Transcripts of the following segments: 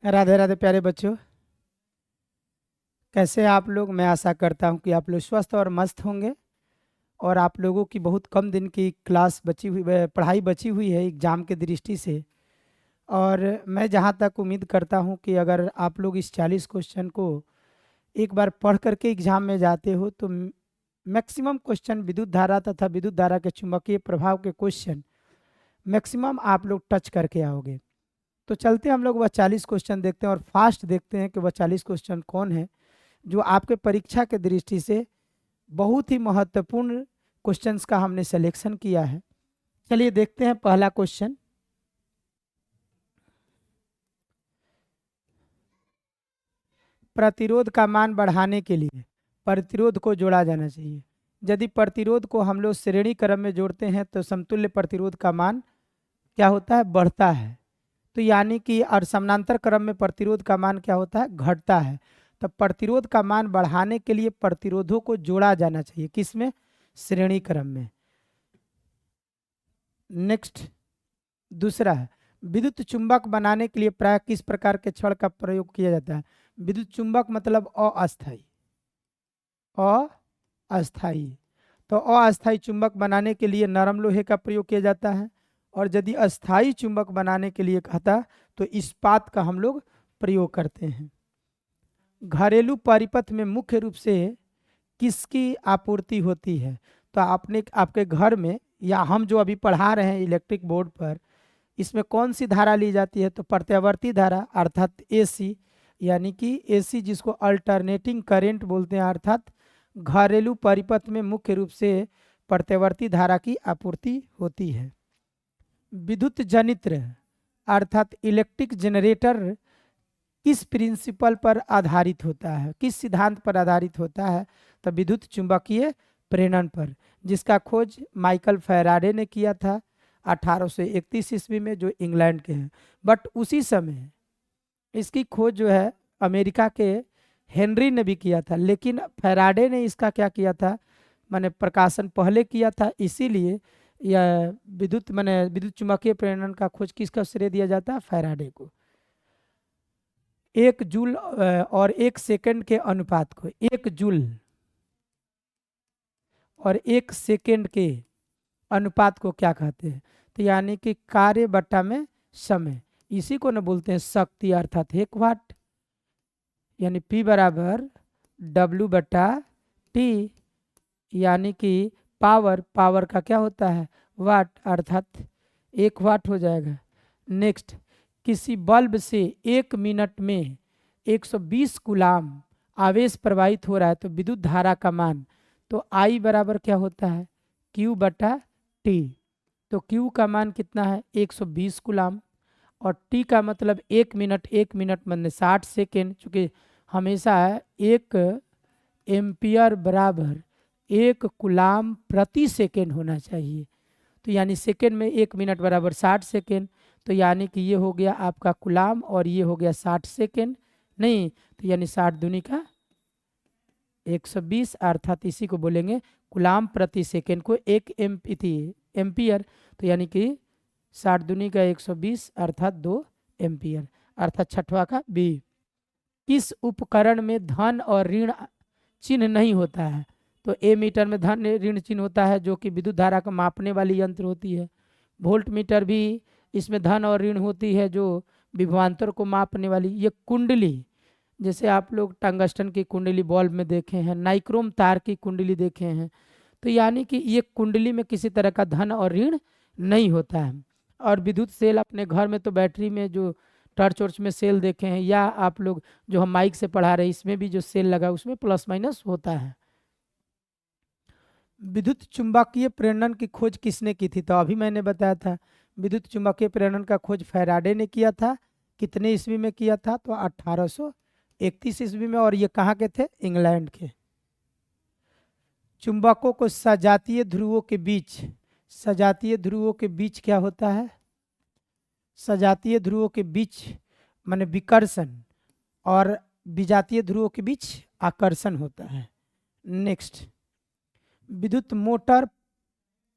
राधे राधे प्यारे बच्चों, कैसे हैं आप लोग। मैं आशा करता हूं कि आप लोग स्वस्थ और मस्त होंगे। और आप लोगों की बहुत कम दिन की क्लास बची हुई पढ़ाई बची हुई है एग्ज़ाम के दृष्टि से। और मैं जहां तक उम्मीद करता हूं कि अगर आप लोग इस 40 क्वेश्चन को एक बार पढ़ करके एग्ज़ाम में जाते हो तो मैक्सिमम क्वेश्चन विद्युत धारा तथा विद्युत धारा के चुंबकीय प्रभाव के क्वेश्चन मैक्सिमम आप लोग टच करके आओगे। तो चलते हम लोग वह 40 क्वेश्चन देखते हैं और फास्ट देखते हैं कि वह 40 क्वेश्चन कौन है जो आपके परीक्षा के दृष्टि से बहुत ही महत्वपूर्ण क्वेश्चंस का हमने सिलेक्शन किया है। चलिए देखते हैं पहला क्वेश्चन। प्रतिरोध का मान बढ़ाने के लिए प्रतिरोध को जोड़ा जाना चाहिए। यदि प्रतिरोध को हम लोग श्रेणी क्रम में जोड़ते हैं तो समतुल्य प्रतिरोध का मान क्या होता है, बढ़ता है। तो यानी कि और समानांतर क्रम में प्रतिरोध का मान क्या होता है, घटता है। तो प्रतिरोध का मान बढ़ाने के लिए प्रतिरोधों को जोड़ा जाना चाहिए, किसमें, श्रेणी क्रम में। नेक्स्ट, दूसरा है विद्युत चुंबक बनाने के लिए प्राय किस प्रकार के छड़ का प्रयोग किया जाता है। विद्युत चुंबक मतलब अस्थाई, अस्थाई। तो अस्थाई चुंबक बनाने के लिए नरम लोहे का प्रयोग किया जाता है। और यदि अस्थाई चुंबक बनाने के लिए कहता तो इस्पात का हम लोग प्रयोग करते हैं। घरेलू परिपथ में मुख्य रूप से किसकी आपूर्ति होती है। तो आपने आपके घर में या हम जो अभी पढ़ा रहे हैं इलेक्ट्रिक बोर्ड पर, इसमें कौन सी धारा ली जाती है, तो प्रत्यावर्ती धारा अर्थात एसी। यानी कि एसी जिसको अल्टरनेटिंग करंट बोलते हैं, अर्थात घरेलू परिपथ में मुख्य रूप से प्रत्यावर्ती धारा की आपूर्ति होती है। विद्युत जनित्र अर्थात इलेक्ट्रिक जनरेटर किस प्रिंसिपल पर आधारित होता है, किस सिद्धांत पर आधारित होता है, तो विद्युत चुंबकीय प्रेरण पर, जिसका खोज माइकल फैराडे ने किया था 1831 ईस्वी में, जो इंग्लैंड के हैं। बट उसी समय इसकी खोज जो है अमेरिका के हेनरी ने भी किया था, लेकिन फैराडे ने इसका क्या किया था, माने प्रकाशन पहले किया था। इसीलिए यह विद्युत चुंबकीय प्रेरण का खोज किसका श्रेय दिया जाता है, फैराडे को। एक जूल और एक सेकंड के अनुपात को, एक जूल और एक सेकंड के अनुपात को क्या कहते हैं, तो यानी कि कार्य बट्टा में समय, इसी को न बोलते हैं शक्ति अर्थात 1 वाट। यानी P बराबर W बट्टा T, यानी कि पावर, पावर का क्या होता है, वाट, अर्थात 1 वाट हो जाएगा। नेक्स्ट, किसी बल्ब से 1 मिनट में 120 कूलाम आवेश प्रवाहित हो रहा है तो विद्युत धारा का मान, तो I बराबर क्या होता है, Q बटा T। तो Q का मान कितना है, 120 कूलाम। और T का मतलब 1 मिनट, 1 मिनट मतलब 60 सेकेंड, चूँकि हमेशा 1 एम्पियर बराबर 1 कूलाम प्रति सेकेंड होना चाहिए। तो यानी सेकेंड में 1 मिनट बराबर 60 सेकेंड। तो यानी कि ये हो गया आपका कूलाम और ये हो गया 60 सेकेंड, नहीं तो यानी 60 दूनी का 120, अर्थात इसी को बोलेंगे कूलाम प्रति सेकेंड को 1 एम्पियर। तो यानी कि 60 दूनी का 120 अर्थात 2 एम्पियर, अर्थात छठवा का बी। किस उपकरण में धन और ऋण चिन्ह नहीं होता है, तो ए मीटर में धन ऋण चिन्ह होता है, जो कि विद्युत धारा को मापने वाली यंत्र होती है। वोल्ट मीटर भी इसमें धन और ऋण होती है, जो विभवांतर को मापने वाली। ये कुंडली, जैसे आप लोग टंगस्टन की कुंडली बल्ब में देखे हैं, नाइक्रोम तार की कुंडली देखे हैं, तो यानी कि ये कुंडली में किसी तरह का धन और ऋण नहीं होता है। और विद्युत सेल अपने घर में तो बैटरी में जो टर्च वर्च में सेल देखे हैं, या आप लोग जो हम माइक से पढ़ा रहे हैं इसमें भी जो सेल लगा उसमें प्लस माइनस होता है। विद्युत चुंबकीय प्रेरण की खोज किसने की थी, तो अभी मैंने बताया था विद्युत चुंबकीय प्रेरण का खोज फैराडे ने किया था। कितने ईस्वी में किया था, तो 1831 ईस्वी में। और ये कहाँ के थे, इंग्लैंड के। चुंबकों को सजातीय ध्रुवों के बीच, सजातीय ध्रुवों के बीच क्या होता है, सजातीय ध्रुवों के बीच माने विकर्षण, और विजातीय ध्रुवों के बीच आकर्षण होता है। नेक्स्ट, विद्युत मोटर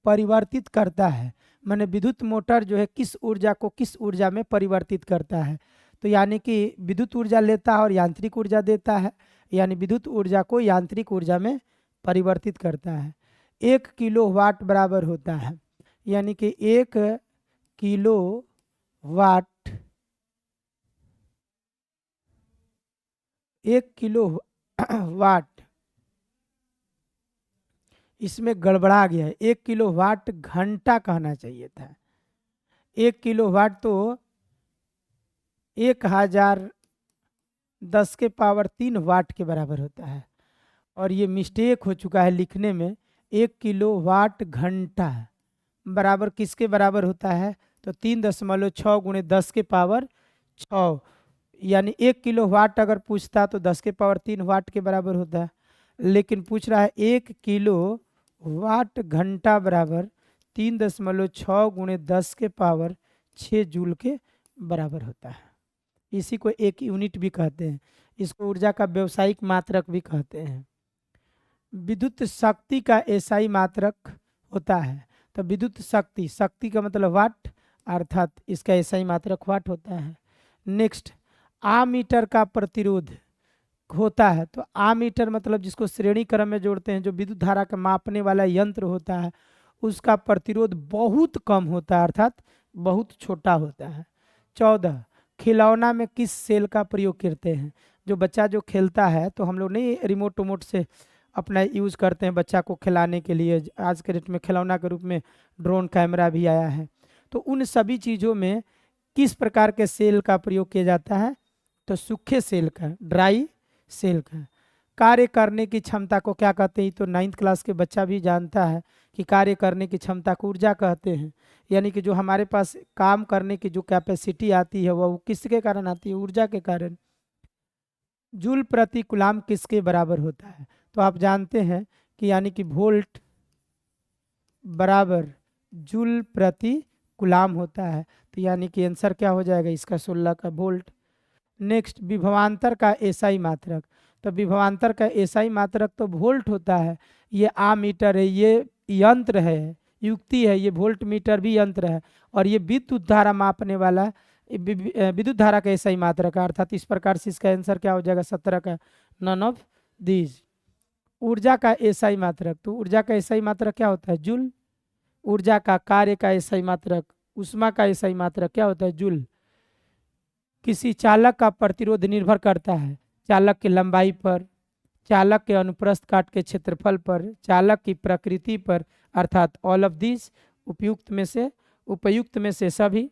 परिवर्तित करता है, माने विद्युत मोटर जो है किस ऊर्जा को किस ऊर्जा में परिवर्तित करता है, तो यानी कि विद्युत ऊर्जा लेता है और यांत्रिक ऊर्जा देता है, यानी विद्युत ऊर्जा को यांत्रिक ऊर्जा में परिवर्तित करता है। 1 किलो वाट बराबर होता है, यानी कि 1 किलो वाट 1 किलो वाट, इसमें गड़बड़ा गया है, 1 किलो वाट घंटा कहना चाहिए था। 1 किलो वाट तो 1010 वाट के बराबर होता है, और ये मिस्टेक हो चुका है लिखने में। 1 किलो वाट घंटा बराबर किसके बराबर होता है, तो 3.6 गुणे 10⁻6, यानी 1 किलो वाट अगर पूछता तो 10⁻3 वाट के बराबर होता है, लेकिन पूछ रहा है 1 किलो वाट घंटा बराबर 3.6 गुणे 10⁻6 जूल के बराबर होता है। इसी को एक यूनिट भी कहते हैं, इसको ऊर्जा का व्यावसायिक मात्रक भी कहते हैं। विद्युत शक्ति का एसआई मात्रक होता है, तो विद्युत शक्ति, शक्ति का मतलब वाट, अर्थात इसका एसआई मात्रक वाट होता है। नेक्स्ट, आमीटर का प्रतिरोध होता है, तो आमीटर मतलब जिसको श्रेणी क्रम में जोड़ते हैं, जो विद्युत धारा का मापने वाला यंत्र होता है, उसका प्रतिरोध बहुत कम होता है, अर्थात बहुत छोटा होता है। 14, खिलौना में किस सेल का प्रयोग करते हैं, जो बच्चा जो खेलता है, तो हम लोग नहीं रिमोट टोमोट से अपना यूज़ करते हैं बच्चा को खिलाने के लिए, आज के डेट में खिलौना के रूप में ड्रोन कैमरा भी आया है, तो उन सभी चीज़ों में किस प्रकार के सेल का प्रयोग किया जाता है, तो सूखे सेल का, ड्राई सेल का। कार्य करने की क्षमता को क्या कहते हैं, तो 9th क्लास के बच्चा भी जानता है कि कार्य करने की क्षमता को ऊर्जा कहते हैं, यानी कि जो हमारे पास काम करने की जो कैपेसिटी आती है वो किसके कारण आती है, ऊर्जा के कारण। जूल प्रति कूलाम किसके बराबर होता है, तो आप जानते हैं कि यानी कि वोल्ट बराबर जूल प्रति कूलाम होता है, तो यानी कि आंसर क्या हो जाएगा इसका 16 का वोल्ट। नेक्स्ट, विभवांतर का एसआई मात्रक, तो विभवांतर का एसआई मात्रक तो वोल्ट होता है, ये आमीटर है, ये यंत्र है, युक्ति है, ये वोल्ट मीटर भी यंत्र है, और ये विद्युत धारा मापने वाला विद्युत धारा का एसआई मात्रक, अर्थात इस प्रकार से इसका आंसर क्या हो जाएगा 17 का, नन ऑफ दीज। ऊर्जा का एसआई मात्रक, तो ऊर्जा का एसआई मात्रक क्या होता है, जूल। ऊर्जा का कार्य का एसआई मात्रक, ऊष्मा का एसआई मात्रक क्या होता है, जूल। किसी चालक का प्रतिरोध निर्भर करता है चालक की लंबाई पर, चालक के अनुप्रस्थ काट के क्षेत्रफल पर, चालक की प्रकृति पर, अर्थात ऑल ऑफ दिस, उपयुक्त में से सभी।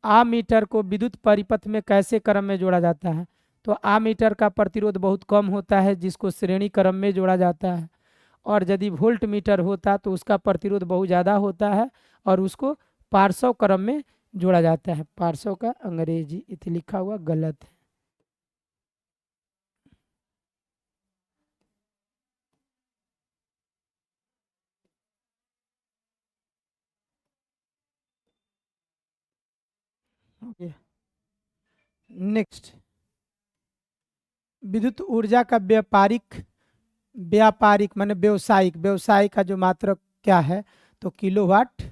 आमीटर को विद्युत परिपथ में कैसे क्रम में जोड़ा जाता है, तो आमीटर का प्रतिरोध बहुत कम होता है, जिसको श्रेणी क्रम में जोड़ा जाता है, और यदि वोल्ट मीटर होता तो उसका प्रतिरोध बहुत ज़्यादा होता है और उसको पार्श्व क्रम में जोड़ा जाता है। पार्श्व का अंग्रेजी इति लिखा हुआ गलत है। नेक्स्ट, विद्युत यूर्जा का व्यापारिक माने व्यवसाय का जो मात्रक क्या है, तो किलोवाट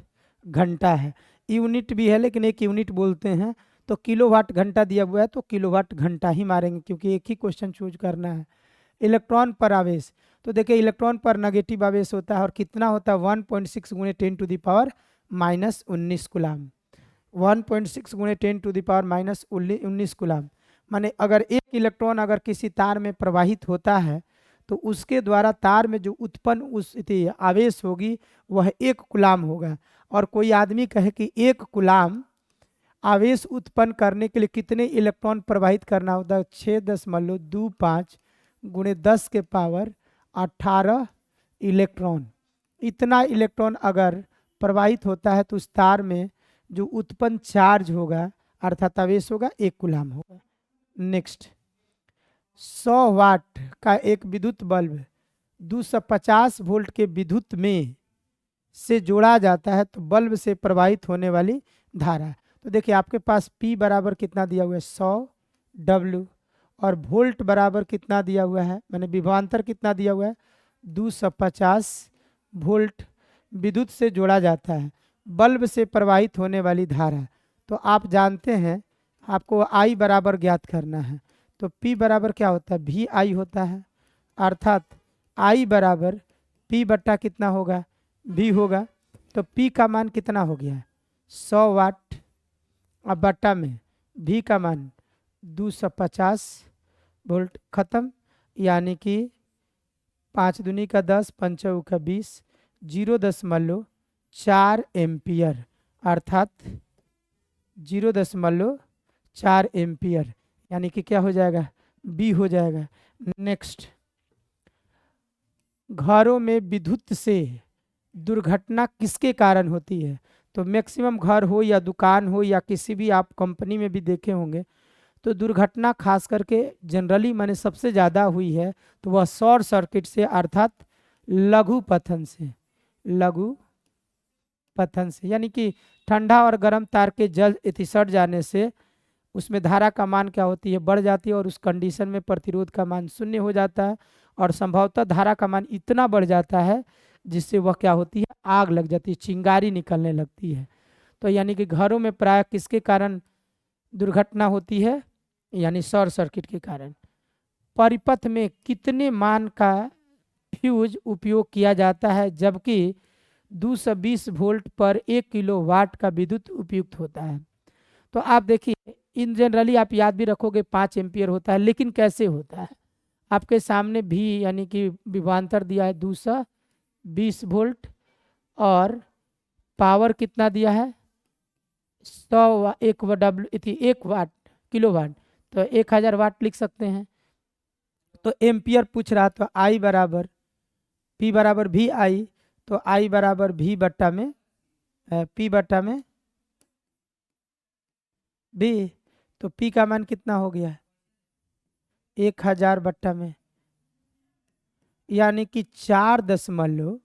घंटा है। यूनिट भी है लेकिन एक यूनिट बोलते हैं, तो किलोवाट घंटा दिया हुआ है तो किलोवाट घंटा ही मारेंगे, क्योंकि एक ही क्वेश्चन चूज करना है। इलेक्ट्रॉन पर आवेश, तो देखिए इलेक्ट्रॉन पर नेगेटिव आवेश होता है, और कितना होता है 1.6 गुणे 10⁻⁻19 कूलाम। 1.6 गुणे 10⁻⁻19 कूलाम, माने अगर एक इलेक्ट्रॉन अगर किसी तार में प्रवाहित होता है तो उसके द्वारा तार में जो उत्पन्न उस आवेश होगी वह 1 कूलाम होगा। और कोई आदमी कहे कि 1 कूलाम आवेश उत्पन्न करने के लिए कितने इलेक्ट्रॉन प्रवाहित करना होता है, 6.25 गुणे 10⁻18 इलेक्ट्रॉन। इतना इलेक्ट्रॉन अगर प्रवाहित होता है तो उस तार में जो उत्पन्न चार्ज होगा अर्थात आवेश होगा 1 कूलाम होगा। नेक्स्ट, 100 वाट का एक विद्युत बल्ब 250 वोल्ट के विद्युत में से जोड़ा जाता है, तो बल्ब से प्रवाहित होने वाली धारा, तो देखिए आपके पास P बराबर कितना दिया हुआ है 100 W, और वोल्ट बराबर कितना दिया हुआ है, मैंने विभवांतर कितना दिया हुआ है 250 वोल्ट। विद्युत से जोड़ा जाता है, बल्ब से प्रवाहित होने वाली धारा, तो आप जानते हैं आपको आई बराबर ज्ञात करना है। तो पी बराबर क्या होता है, भी आई होता है, अर्थात आई बराबर पी बट्टा कितना होगा, भी होगा। तो पी का मान कितना हो गया है, 100 वाट। अब बट्टा में भी का मान 250 वोल्ट, खत्म। यानी कि 5 दूनी का 10, पंचऊ का 20, 0.4 एम्पियर, अर्थात 0.4 एम्पियर, यानी कि क्या हो जाएगा, बी हो जाएगा। नेक्स्ट, घरों में विद्युत से दुर्घटना किसके कारण होती है। तो मैक्सिमम घर हो या दुकान हो या किसी भी आप कंपनी में भी देखे होंगे, तो दुर्घटना खास करके जनरली मैंने सबसे ज़्यादा हुई है तो वह शॉर्ट सर्किट से, अर्थात लघु पतन से। लघु पतन से यानी कि ठंडा और गर्म तार के जल सट जाने से उसमें धारा का मान क्या होती है, बढ़ जाती है, और उस कंडीशन में प्रतिरोध का मान शून्य हो जाता है, और संभवतः धारा का मान इतना बढ़ जाता है जिससे वह क्या होती है, आग लग जाती है, चिंगारी निकलने लगती है। तो यानी कि घरों में प्राय किसके कारण दुर्घटना होती है, यानी शॉर्ट सर्किट के कारण। परिपथ में कितने मान का फ्यूज उपयोग किया जाता है, जबकि 220 वोल्ट पर 1 किलोवाट का विद्युत उपयुक्त होता है। तो आप देखिए, इन जनरली आप याद भी रखोगे 5 एम्पियर होता है, लेकिन कैसे होता है, आपके सामने भी यानी कि विभवांतर दिया है 220 वोल्ट, और पावर कितना दिया है 100 एक डब्ल्यू 1 वाट किलोवाट, तो 1000 वाट लिख सकते हैं। तो एम्पियर पूछ रहा, तो आई बराबर पी बराबर भी आई, तो आई बराबर भी बट्टा में पी बट्टा में भी, तो पी का मान कितना हो गया 1000 बट्टा में, यानी कि 4 दशमलव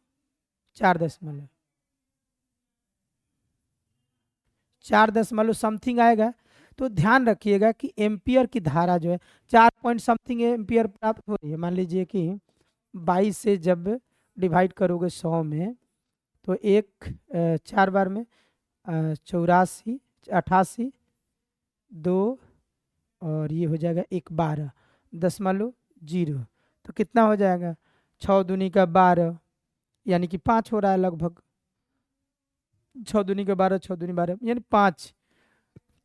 समथिंग आएगा। तो ध्यान रखिएगा कि एम्पियर की धारा जो है 4 पॉइंट समथिंग एम्पियर प्राप्त हो रही है। मान लीजिए कि 22 से जब डिवाइड करोगे 100 में, तो 4 बार में 84, 88, 2, और ये हो जाएगा 12.0, तो कितना हो जाएगा 6 दूनी का 12, यानी कि 5 हो रहा है लगभग, 6 दूनी का 12, 6 दूनी 12, यानी 5,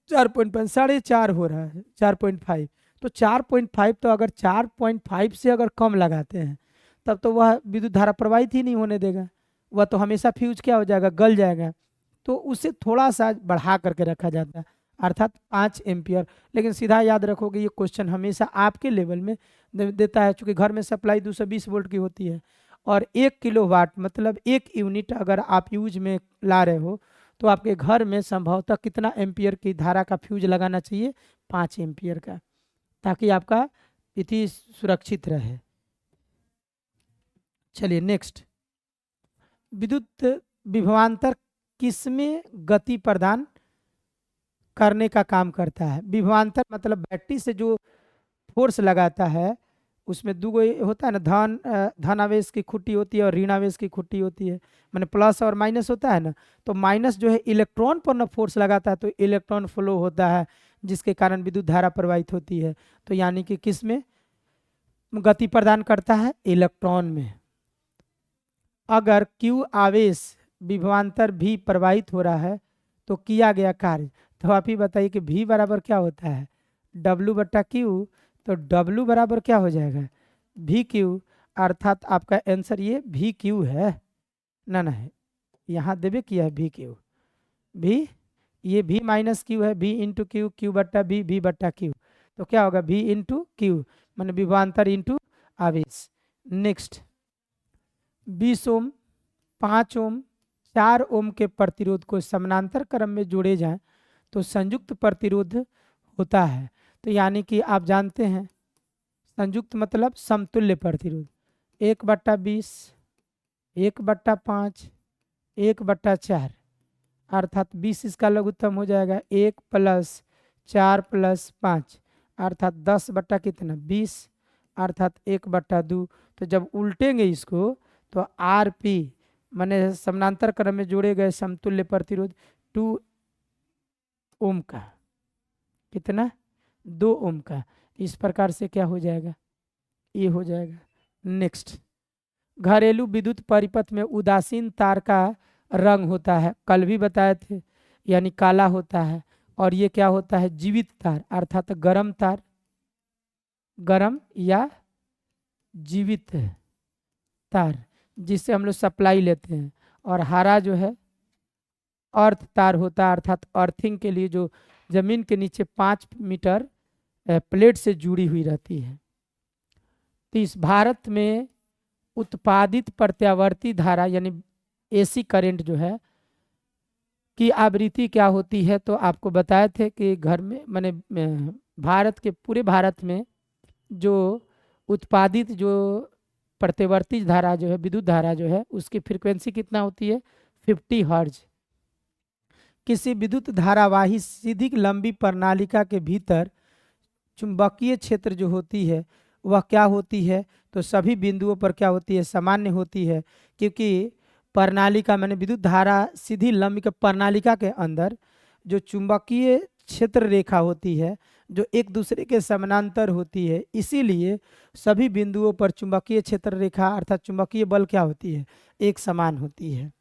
4.5, 4.5 हो रहा है, 4.5। तो 4.5, तो अगर 4.5 से अगर कम लगाते हैं तब तो वह विद्युत धारा प्रवाहित ही नहीं होने देगा, वह तो हमेशा फ्यूज क्या हो जाएगा, गल जाएगा। तो उसे थोड़ा सा बढ़ा करके रखा जाता है, अर्थात 5 एम्पियर। लेकिन सीधा याद रखोगे, ये क्वेश्चन हमेशा आपके लेवल में देता है, चूंकि घर में सप्लाई 220 वोल्ट की होती है, और 1 किलोवाट मतलब 1 यूनिट अगर आप यूज में ला रहे हो, तो आपके घर में संभवतः कितना एम्पियर की धारा का फ्यूज लगाना चाहिए, 5 एम्पियर का, ताकि आपका इति सुरक्षित रहे। चलिए नेक्स्ट, विद्युत विभवांतर किसमें गति प्रदान करने का काम करता है। विभवांतर मतलब बैटरी से जो फोर्स लगाता है, उसमें दो होता है ना, धनावेश की खुट्टी होती है और ऋणावेश की खुट्टी होती है, माने प्लस और माइनस होता है ना। तो माइनस जो है इलेक्ट्रॉन पर ना फोर्स लगाता है, तो इलेक्ट्रॉन फ्लो होता है, जिसके कारण विद्युत धारा प्रवाहित होती है। तो यानी कि किस में गति प्रदान करता है, इलेक्ट्रॉन में। अगर Q आवेश विभवांतर भी प्रवाहित हो रहा है तो किया गया कार्य, तो आप ही बताइए कि V बराबर क्या होता है, W बट्टा Q। तो W बराबर क्या हो जाएगा, VQ, अर्थात आपका आंसर ये VQ है ना, है यहाँ देवे किया है VQ, V ये V माइनस Q है, V इंटू Q, Q बट्टा V, V बट्टा Q, तो क्या होगा V इंटू Q, मान विभवांतर इंटू आवेश। नेक्स्ट, 20 ओम, 5 ओम, 4 ओम के प्रतिरोध को समानांतर क्रम में जोड़े जाएं तो संयुक्त प्रतिरोध होता है। तो यानी कि आप जानते हैं संयुक्त मतलब समतुल्य प्रतिरोध, 1/20, 1/5, 1/4, अर्थात 20 इसका लघुत्तम हो जाएगा, 1 + 4 + 5, अर्थात 10 बट्टा कितना 20, अर्थात 1/2। तो जब उल्टेंगे इसको तो RP माने समानांतर क्रम में जोड़े गए समतुल्य प्रतिरोध 2 ओम का, कितना 2 ओम का। इस प्रकार से क्या हो जाएगा, ये हो जाएगा। नेक्स्ट, घरेलू विद्युत परिपथ में उदासीन तार का रंग होता है, कल भी बताए थे, यानी काला होता है। और ये क्या होता है, जीवित तार अर्थात गर्म तार, गर्म या जीवित तार, जिससे हम लोग सप्लाई लेते हैं। और हरा जो है अर्थ तार होता है, अर्थात अर्थिंग के लिए जो जमीन के नीचे 5 मीटर प्लेट से जुड़ी हुई रहती है। तो इस भारत में उत्पादित प्रत्यावर्ती धारा यानी एसी करंट जो है की आवृत्ति क्या होती है, तो आपको बताए थे कि घर में मैंने भारत के पूरे भारत में जो उत्पादित जो प्रत्यावर्ती धारा जो है, विद्युत धारा जो है, उसकी फ्रीक्वेंसी कितना होती है, 50 हर्ट्ज। किसी विद्युत धारावाही सीधी लंबी प्रणालिका के भीतर चुंबकीय क्षेत्र जो होती है वह क्या होती है, तो सभी बिंदुओं पर क्या होती है, सामान्य होती है। क्योंकि प्रणालिका मैंने विद्युत धारा सीधी लंबी प्रणालिका के अंदर जो चुंबकीय क्षेत्र रेखा होती है जो एक दूसरे के समानांतर होती है, इसीलिए सभी बिंदुओं पर चुंबकीय क्षेत्र रेखा अर्थात चुंबकीय बल क्या होती है, एक समान होती है।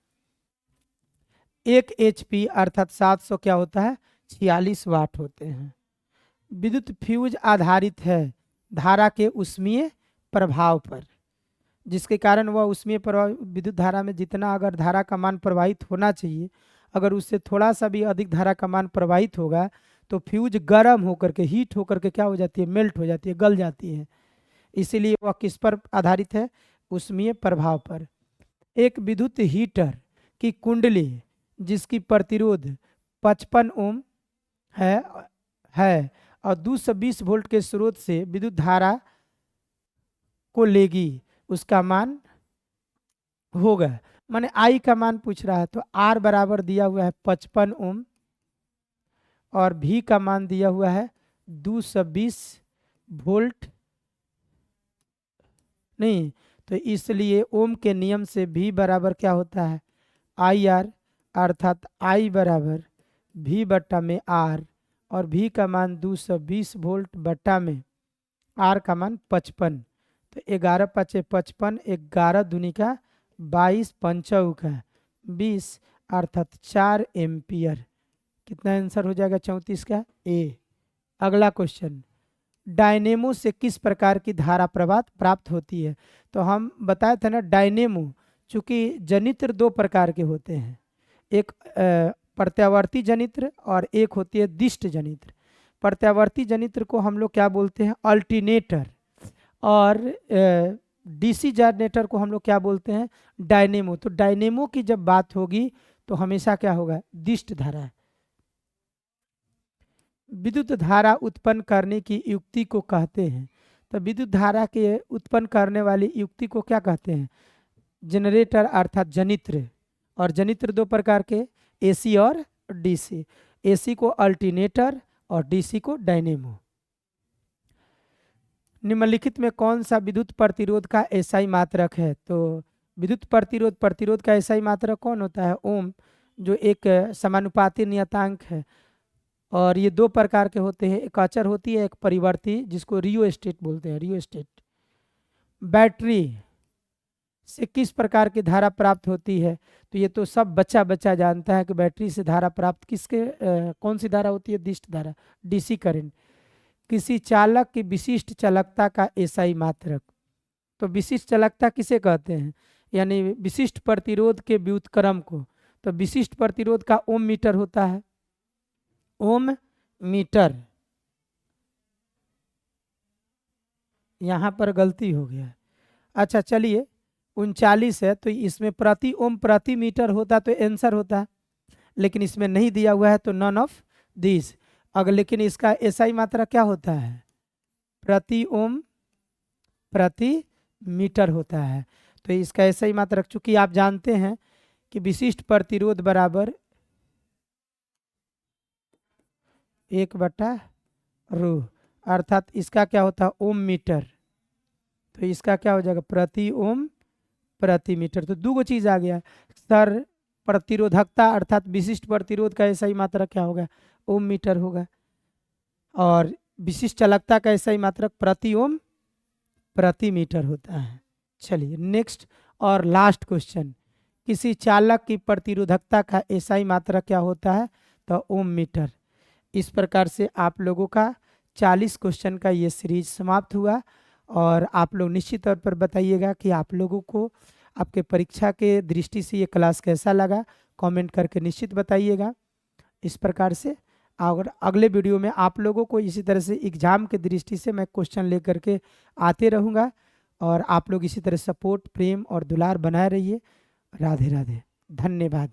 1 HP अर्थात 700 क्या होता है, 46 वाट होते हैं। विद्युत फ्यूज आधारित है धारा के उष्मीय प्रभाव पर, जिसके कारण वह उष्मीय प्रभाव विद्युत धारा में जितना अगर धारा का मान प्रवाहित होना चाहिए, अगर उससे थोड़ा सा भी अधिक धारा का मान प्रवाहित होगा तो फ्यूज गर्म होकर के हीट होकर के क्या हो जाती है, मेल्ट हो जाती है, गल जाती है। इसीलिए वह किस पर आधारित है, उष्मीय प्रभाव पर। एक विद्युत हीटर की कुंडली जिसकी प्रतिरोध 55 ओम है और 220 वोल्ट के स्रोत से विद्युत धारा को लेगी, उसका मान होगा, माने आई का मान पूछ रहा है, तो आर बराबर दिया हुआ है 55 ओम और भी का मान दिया हुआ है 220 वोल्ट, नहीं तो इसलिए ओम के नियम से भी बराबर क्या होता है, आई आर, अर्थात आई बराबर भी बट्टा में आर, और भी का मान 220 वोल्ट बट्टा में आर का मान 55, तो 11 पचे 55, 11 दूनी का 22, पंचौ का 20 अर्थात 4 एम्पियर। कितना आंसर हो जाएगा 34 का ए। अगला क्वेश्चन, डायनेमो से किस प्रकार की धारा प्रवाह प्राप्त होती है, तो हम बताए थे ना, डायनेमो चूंकि जनित्र 2 प्रकार के होते हैं, एक प्रत्यावर्ती जनित्र और एक होती है दिष्ट जनित्र। प्रत्यावर्ती जनित्र को हम लोग क्या बोलते हैं, अल्टरनेटर, और डीसी जनरेटर को हम लोग क्या बोलते हैं, डायनेमो। तो डायनेमो की जब बात होगी तो हमेशा क्या होगा, दिष्ट धारा। विद्युत धारा उत्पन्न करने की युक्ति को कहते हैं, तो विद्युत धारा के उत्पन्न करने वाली युक्ति को क्या कहते हैं, जनरेटर अर्थात जनित्र। और जनित्र 2 प्रकार के, एसी और डीसी। एसी को अल्टरनेटर और डीसी को डायनेमो। निम्नलिखित में कौन सा विद्युत प्रतिरोध का एसआई मात्रक है, तो विद्युत प्रतिरोध का एसआई मात्रक कौन होता है, ओम, जो एक समानुपाती नियतांक है। और ये 2 प्रकार के होते हैं, एक अचर होती है, एक परिवर्ती, जिसको रियोस्टेट बोलते हैं, रियोस्टेट। बैटरी से किस प्रकार की धारा प्राप्त होती है, तो ये तो सब बच्चा जानता है कि बैटरी से धारा प्राप्त कौन सी धारा होती है, दिष्ट धारा, डीसी करंट। किसी चालक की विशिष्ट चालकता का एसआई मात्रक, तो विशिष्ट चालकता किसे कहते हैं, यानी विशिष्ट प्रतिरोध के व्युत्क्रम को। तो विशिष्ट प्रतिरोध का ओम मीटर होता है, ओम मीटर, यहाँ पर गलती हो गया। अच्छा चलिए 39 है, तो इसमें प्रति ओम प्रति मीटर होता तो आंसर होता, लेकिन इसमें नहीं दिया हुआ है, तो नन ऑफ दिस। अगर लेकिन इसका एसआई मात्रा क्या होता है, प्रति ओम प्रति मीटर होता है। तो इसका एसआई मात्रक, चूंकि आप जानते हैं कि विशिष्ट प्रतिरोध बराबर 1/ρ, अर्थात इसका क्या होता है, ओम मीटर, तो इसका क्या हो जाएगा, प्रति ओम प्रति मीटर। तो 2 चीज आ गया सर, प्रतिरोधकता अर्थात विशिष्ट प्रतिरोध का एसआई मात्रा क्या होगा, ओम मीटर होगा। और विशिष्ट चालकता का एसआई मात्रक प्रति ओम प्रति मीटर होता है। चलिए नेक्स्ट और लास्ट क्वेश्चन, किसी चालक की प्रतिरोधकता का एसआई मात्रक क्या होता है? तो ओम मीटर। इस प्रकार से आप लोगों का 40 क्वेश्चन का ये सीरीज समाप्त हुआ और आप लोग निश्चित तौर पर बताइएगा कि आप लोगों को आपके परीक्षा के दृष्टि से ये क्लास कैसा लगा, कमेंट करके निश्चित बताइएगा। इस प्रकार से और अगले वीडियो में आप लोगों को इसी तरह से एग्जाम के दृष्टि से मैं क्वेश्चन लेकर के आते रहूँगा और आप लोग इसी तरह सपोर्ट, प्रेम और दुलार बनाए रहिए। राधे राधे, धन्यवाद।